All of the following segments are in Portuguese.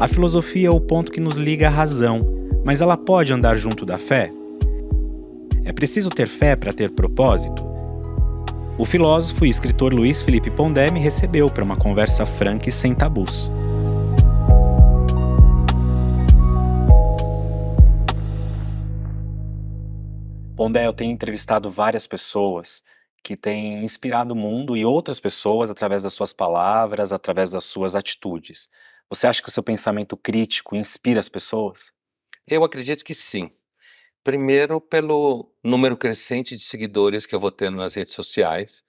A filosofia é o ponto que nos liga à razão, mas ela pode andar junto da fé? É preciso ter fé para ter propósito? O filósofo e escritor Luiz Felipe Pondé me recebeu para uma conversa franca e sem tabus. Pondé, eu tenho entrevistado várias pessoas que têm inspirado o mundo e outras pessoas através das suas palavras, através das suas atitudes. Você acha que o seu pensamento crítico inspira as pessoas? Eu acredito que sim. Primeiro, pelo número crescente de seguidores que eu vou tendo nas redes sociais,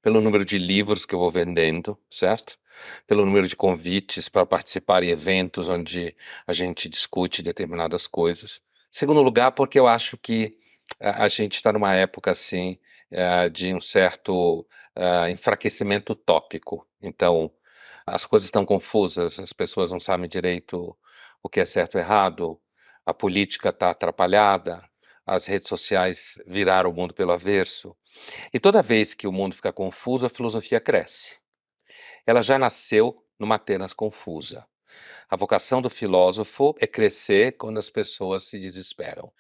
pelo número de livros que eu vou vendendo, certo? Pelo número de convites para participar em eventos onde a gente discute determinadas coisas. Segundo lugar, porque eu acho que a gente está numa época assim de um certo enfraquecimento utópico. Então, as coisas estão confusas, as pessoas não sabem direito o que é certo ou errado, a política está atrapalhada, as redes sociais viraram o mundo pelo avesso. E toda vez que o mundo fica confuso, a filosofia cresce. Ela já nasceu numa Atenas confusa. A vocação do filósofo é crescer quando as pessoas se desesperam.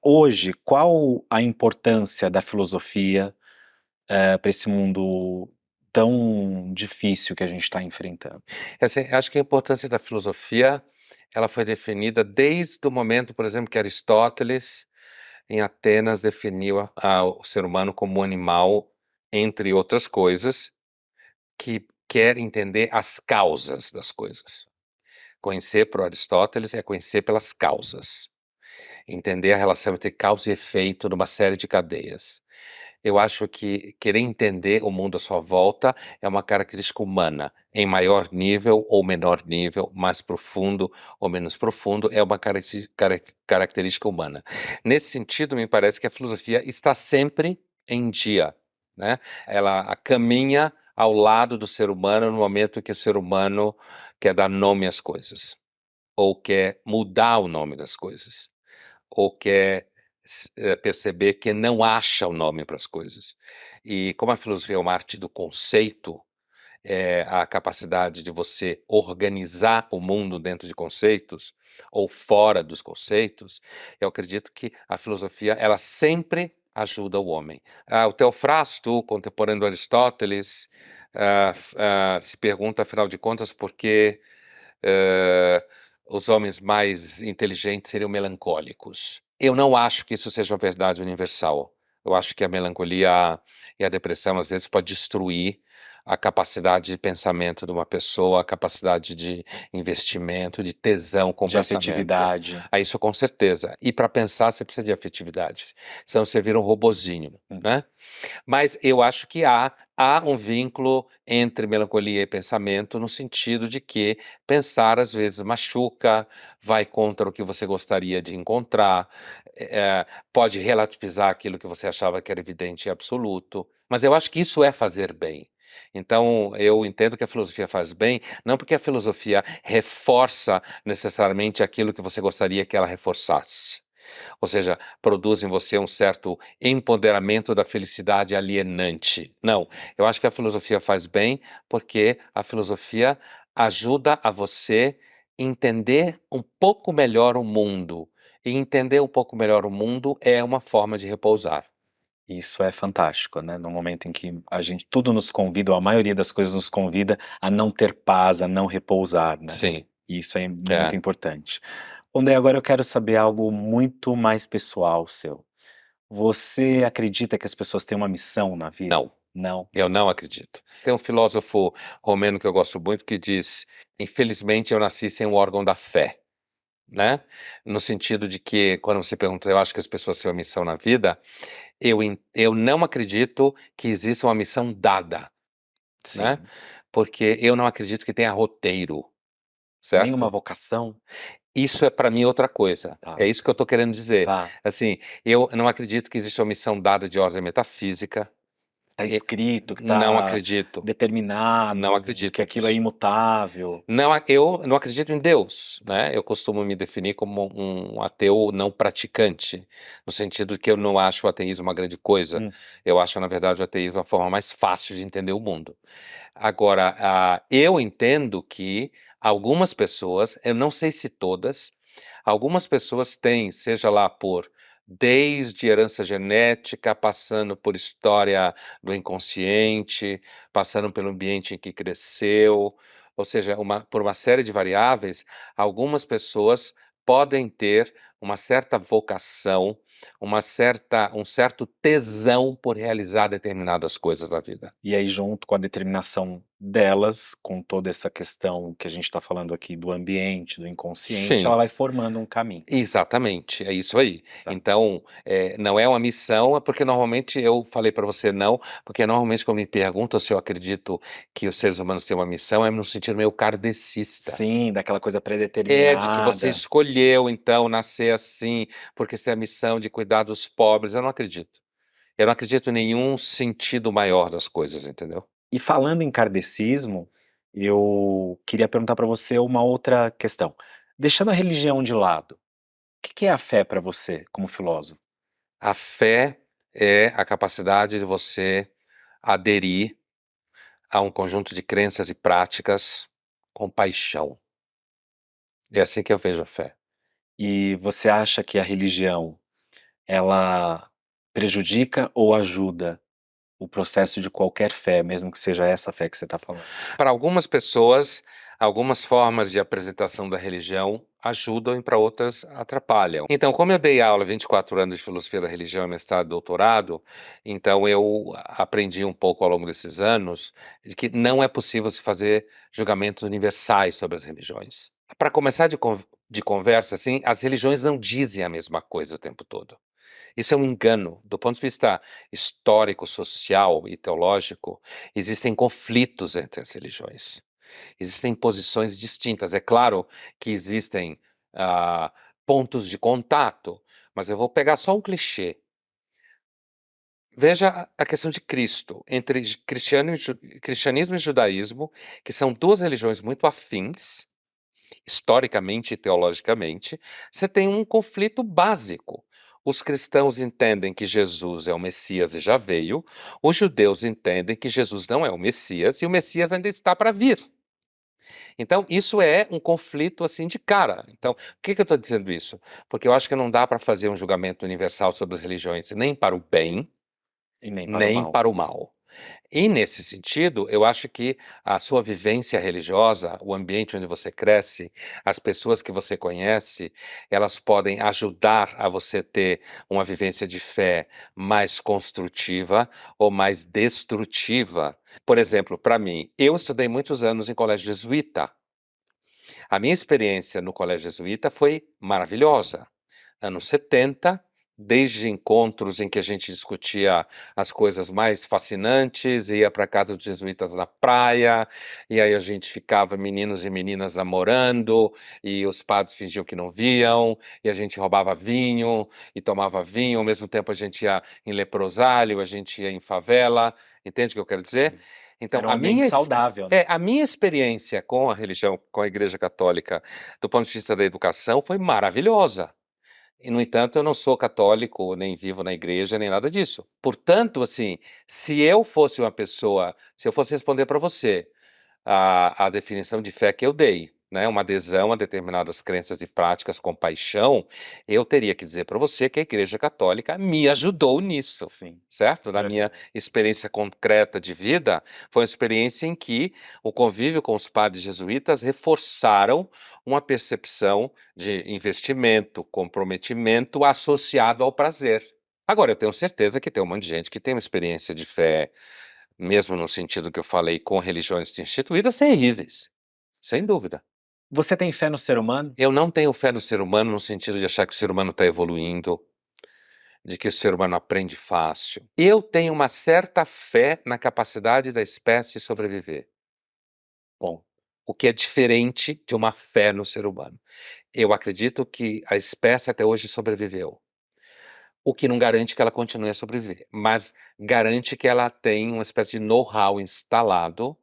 Hoje, qual a importância da filosofia para esse mundo tão difícil que a gente está enfrentando? Assim, acho que a importância da filosofia ela foi definida desde o momento, por exemplo, que Aristóteles, em Atenas, definiu o ser humano como um animal, entre outras coisas, que quer entender as causas das coisas. Conhecer para Aristóteles é conhecer pelas causas. Entender a relação entre causa e efeito numa série de cadeias. Eu acho que querer entender o mundo à sua volta é uma característica humana, em maior nível ou menor nível, mais profundo ou menos profundo, é uma característica humana. Nesse sentido, me parece que a filosofia está sempre em dia, né? Ela caminha ao lado do ser humano no momento que o ser humano quer dar nome às coisas, ou quer mudar o nome das coisas, ou quer perceber que não acha o nome para as coisas. E como a filosofia é uma arte do conceito, a capacidade de você organizar o mundo dentro de conceitos ou fora dos conceitos, eu acredito que a filosofia ela sempre ajuda o homem. O Teofrasto, contemporâneo do Aristóteles, se pergunta, afinal de contas, por que os homens mais inteligentes seriam melancólicos. Eu não acho que isso seja uma verdade universal. Eu acho que a melancolia e a depressão às vezes pode destruir a capacidade de pensamento de uma pessoa, a capacidade de investimento, de tesão com o De pensamento. afetividade. Isso com certeza. E para pensar você precisa de afetividade, senão você vira um robozinho, né? Mas eu acho que há um vínculo entre melancolia e pensamento, no sentido de que pensar às vezes machuca, vai contra o que você gostaria de encontrar, pode relativizar aquilo que você achava que era evidente e absoluto, mas eu acho que isso é fazer bem. Então, eu entendo que a filosofia faz bem, não porque a filosofia reforça necessariamente aquilo que você gostaria que ela reforçasse. Ou seja, produz em você um certo empoderamento da felicidade alienante. Não, eu acho que a filosofia faz bem porque a filosofia ajuda a você entender um pouco melhor o mundo. E entender um pouco melhor o mundo é uma forma de repousar. Isso é fantástico, né, no momento em que a gente tudo nos convida, ou a maioria das coisas nos convida a não ter paz, a não repousar, né. Sim, E isso é muito é. importante. Ondé, agora eu quero saber algo muito mais pessoal seu. Você acredita que as pessoas têm uma missão na vida? Não. Não? Eu não acredito. Tem um filósofo romeno que eu gosto muito que diz: infelizmente eu nasci sem o órgão da fé. Né? No sentido de que, quando você pergunta, eu acho que as pessoas têm uma missão na vida, eu não acredito que exista uma missão dada, né? Sim. Porque eu não acredito que tenha roteiro, Nenhuma certo? vocação? Isso é para mim outra coisa. Tá, É isso que eu estou querendo dizer. tá. Assim, eu não acredito que exista uma missão dada de ordem metafísica. tá E escrito, que não tá acredito, determinado, não acredito que aquilo é nisso. imutável. Não, eu não acredito em Deus, né? Eu costumo me definir como um ateu não praticante, no sentido que eu não acho o ateísmo uma grande coisa. Hum. Eu acho, na verdade, o ateísmo a forma mais fácil de entender o mundo. Agora, eu entendo que algumas pessoas, eu não sei se todas, algumas pessoas têm, seja lá por desde herança genética, passando por história do inconsciente, passando pelo ambiente em que cresceu, ou seja, por uma série de variáveis, algumas pessoas podem ter uma certa vocação, um certo tesão por realizar determinadas coisas na vida. E aí junto com a determinação delas, com toda essa questão que a gente tá falando aqui do ambiente, do inconsciente, ela Sim. vai formando um caminho, Exatamente, é isso aí. tá. Então, não é uma missão, é porque normalmente eu falei para você não, porque normalmente quando me perguntam se eu acredito que os seres humanos têm uma missão, é no sentido meio kardecista. Sim, daquela coisa É, de que você predeterminada. escolheu então nascer assim, porque você tem a missão de cuidar dos pobres. Eu não acredito. Eu não acredito em nenhum sentido maior das coisas, entendeu? E falando em kardecismo, eu queria perguntar pra você uma outra questão. Deixando a religião de lado, o que é a fé pra você, como filósofo? A fé é a capacidade de você aderir a um conjunto de crenças e práticas com paixão. É assim que eu vejo a fé. E você acha que a religião, ela prejudica ou ajuda o processo de qualquer fé, mesmo que seja essa fé que você está falando? Para algumas pessoas, algumas formas de apresentação da religião ajudam e para outras atrapalham. Então, como eu dei aula 24 anos de filosofia da religião, mestrado e doutorado, então eu aprendi um pouco ao longo desses anos de que não é possível se fazer julgamentos universais sobre as religiões. Para começar de conversa, assim, as religiões não dizem a mesma coisa o tempo todo. Isso é um engano. Do ponto de vista histórico, social e teológico, existem conflitos entre as religiões. Existem posições distintas. É claro que existem pontos de contato, mas eu vou pegar só um clichê. Veja a questão de Cristo, entre cristianismo e judaísmo, que são duas religiões muito afins, historicamente e teologicamente, você tem um conflito básico. Os cristãos entendem que Jesus é o Messias e já veio, os judeus entendem que Jesus não é o Messias e o Messias ainda está para vir. Então, isso é um conflito assim de cara. Então, por que eu estou dizendo isso? Porque eu acho que não dá para fazer um julgamento universal sobre as religiões, nem para o bem, E nem para o nem mal. para o mal. E nesse sentido, eu acho que a sua vivência religiosa, o ambiente onde você cresce, as pessoas que você conhece, elas podem ajudar a você ter uma vivência de fé mais construtiva ou mais destrutiva. Por exemplo, para mim, eu estudei muitos anos em colégio jesuíta. A minha experiência no colégio jesuíta foi maravilhosa. Anos 70, desde encontros em que a gente discutia as coisas mais fascinantes, ia para casa dos jesuítas na praia, e aí a gente ficava meninos e meninas namorando, e os padres fingiam que não viam, e a gente roubava vinho e tomava vinho, ao mesmo tempo a gente ia em leprosário, a gente ia em favela, entende o que eu quero dizer? Sim. Então, Era um ambiente saudável, né? a minha experiência com a religião, com a Igreja Católica, do ponto de vista da educação, foi maravilhosa. E, no entanto, eu não sou católico, nem vivo na igreja, nem nada disso. Portanto, assim, se eu fosse responder para você a definição de fé que eu dei, né, uma adesão a determinadas crenças e práticas com paixão, eu teria que dizer para você que a Igreja Católica me ajudou nisso, Sim, certo? Na minha verdade. experiência concreta de vida, foi uma experiência em que o convívio com os padres jesuítas reforçaram uma percepção de investimento, comprometimento associado ao prazer. Agora, eu tenho certeza que tem um monte de gente que tem uma experiência de fé, mesmo no sentido que eu falei, com religiões instituídas terríveis, sem dúvida. Você tem fé no ser humano? Eu não tenho fé no ser humano no sentido de achar que o ser humano está evoluindo, de que o ser humano aprende fácil. Eu tenho uma certa fé na capacidade da espécie sobreviver, Bom, o que é diferente de uma fé no ser humano. Eu acredito que a espécie até hoje sobreviveu. o que não garante que ela continue a sobreviver, mas garante que ela tem uma espécie de know-how instalado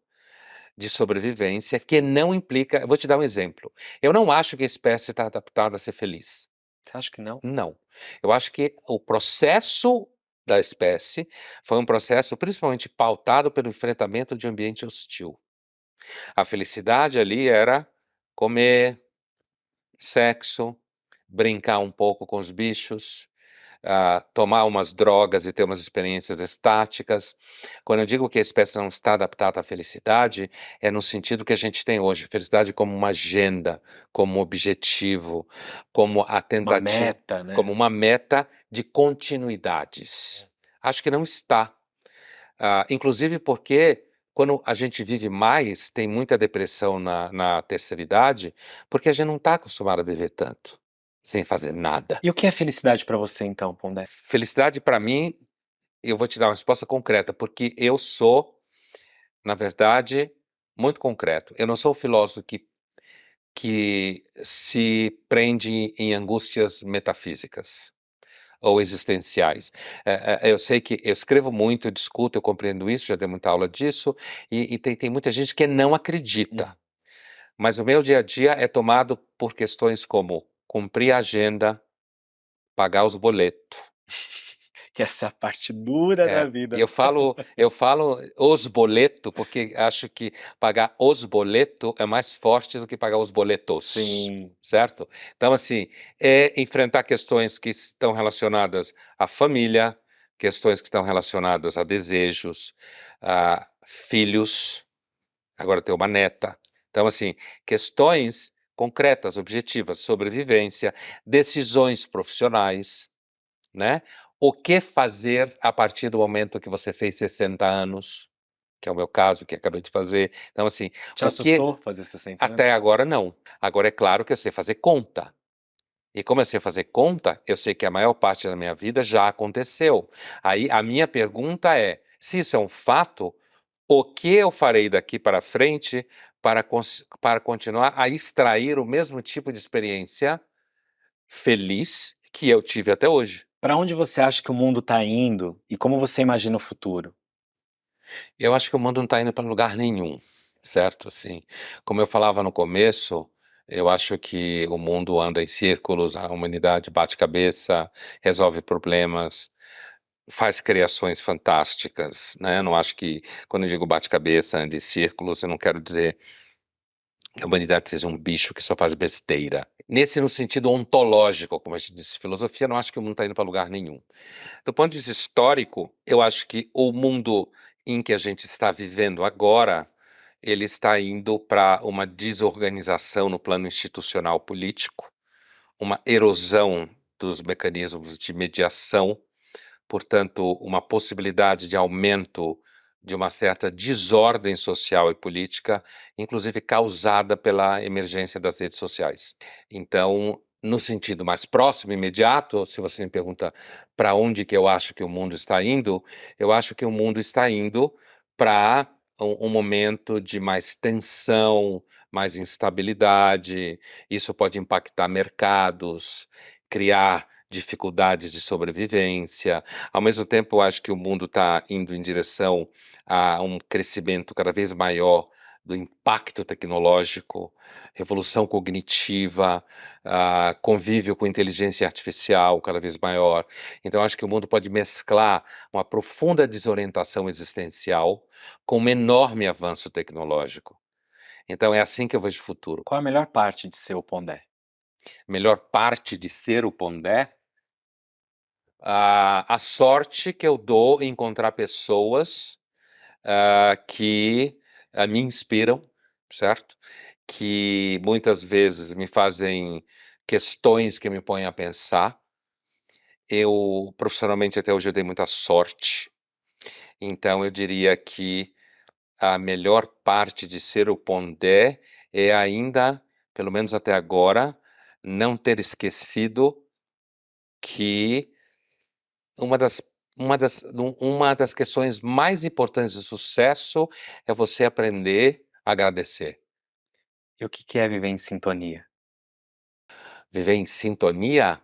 de sobrevivência que não implica. Eu vou te dar um exemplo. Eu não acho que a espécie está adaptada a ser feliz. Você acha que não? Não. Eu acho que o processo da espécie foi um processo principalmente pautado pelo enfrentamento de ambiente hostil. A felicidade ali era comer, sexo, brincar um pouco com os bichos, tomar umas drogas e ter umas experiências estáticas. Quando eu digo que a espécie não está adaptada à felicidade, é no sentido que a gente tem hoje, felicidade como uma agenda, como um objetivo, como a Uma tentativa, meta, né? como uma meta de continuidades. Acho que não está. Inclusive porque quando a gente vive mais, tem muita depressão na terceira idade, porque a gente não está acostumado a viver tanto, sem fazer nada. E o que é felicidade pra você então, Pondé? Felicidade para mim, eu vou te dar uma resposta concreta, porque eu sou, na verdade, muito concreto. Eu não sou o filósofo que se prende em angústias metafísicas ou existenciais. Eu sei que eu escrevo muito, eu discuto, eu compreendo isso, já dei muita aula disso, e tem muita gente que não acredita. Mas o meu dia a dia é tomado por questões como cumprir a agenda, pagar os boletos. Que essa é a parte dura da E vida. eu falo os boletos, porque acho que pagar os boletos é mais forte do que pagar os boletos, Sim. certo? Então, assim, é enfrentar questões que estão relacionadas à família, questões que estão relacionadas a desejos, a filhos, agora eu tenho uma neta. Então, assim, questões concretas, objetivas, sobrevivência, decisões profissionais, né? O que fazer a partir do momento que você fez 60 anos, que é o meu caso, que acabei de fazer. Então, assim, Te o que assustou fazer 60 anos? até agora não. Agora é claro que eu sei fazer conta. E como eu sei fazer conta, eu sei que a maior parte da minha vida já aconteceu. Aí a minha pergunta é: se isso é um fato, o que eu farei daqui para frente para continuar a extrair o mesmo tipo de experiência feliz que eu tive até hoje? Pra onde você acha que o mundo tá indo e como você imagina o futuro? Eu acho que o mundo não está indo para lugar nenhum, certo? Assim, como eu falava no começo, eu acho que o mundo anda em círculos, a humanidade bate cabeça, resolve problemas, faz criações fantásticas, né? Eu não acho que, quando eu digo bate-cabeça, anda em círculos, eu não quero dizer que a humanidade seja um bicho que só faz besteira. Nesse no sentido ontológico, como a gente disse, filosofia, eu não acho que o mundo está indo para lugar nenhum. Do ponto de vista histórico, eu acho que o mundo em que a gente está vivendo agora, ele está indo para uma desorganização no plano institucional político, uma erosão dos mecanismos de mediação, portanto, uma possibilidade de aumento de uma certa desordem social e política, inclusive causada pela emergência das redes sociais. Então, no sentido mais próximo, imediato, se você me pergunta para onde que eu acho que o mundo está indo, eu acho que o mundo está indo para um momento de mais tensão, mais instabilidade. Isso pode impactar mercados, criar dificuldades de sobrevivência. Ao mesmo tempo, eu acho que o mundo está indo em direção a um crescimento cada vez maior do impacto tecnológico, revolução cognitiva, convívio com inteligência artificial cada vez maior. Então, acho que o mundo pode mesclar uma profunda desorientação existencial com um enorme avanço tecnológico. Então, é assim que eu vejo o futuro. Qual a melhor parte de ser o Pondé? Melhor parte de ser o Pondé, a sorte que eu dou em encontrar pessoas que me inspiram, certo? Que muitas vezes me fazem questões que me põem a pensar. Eu, profissionalmente, até hoje eu dei muita sorte. Então, eu diria que a melhor parte de ser o Pondé é ainda, pelo menos até agora, não ter esquecido que Uma das uma das questões mais importantes do sucesso é você aprender a agradecer. E o que é viver em sintonia? Viver em sintonia,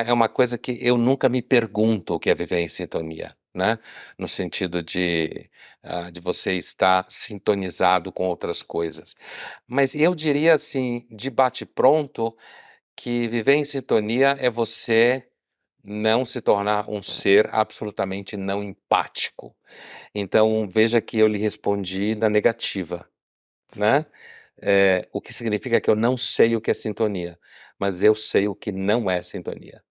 É uma coisa que eu nunca me pergunto o que é viver em sintonia, né? No sentido de você estar sintonizado com outras coisas. Mas eu diria assim, de bate-pronto, que viver em sintonia é você não se tornar um ser absolutamente não empático. Então, veja que eu lhe respondi na negativa, né? O que significa que eu não sei o que é sintonia, mas eu sei o que não é sintonia.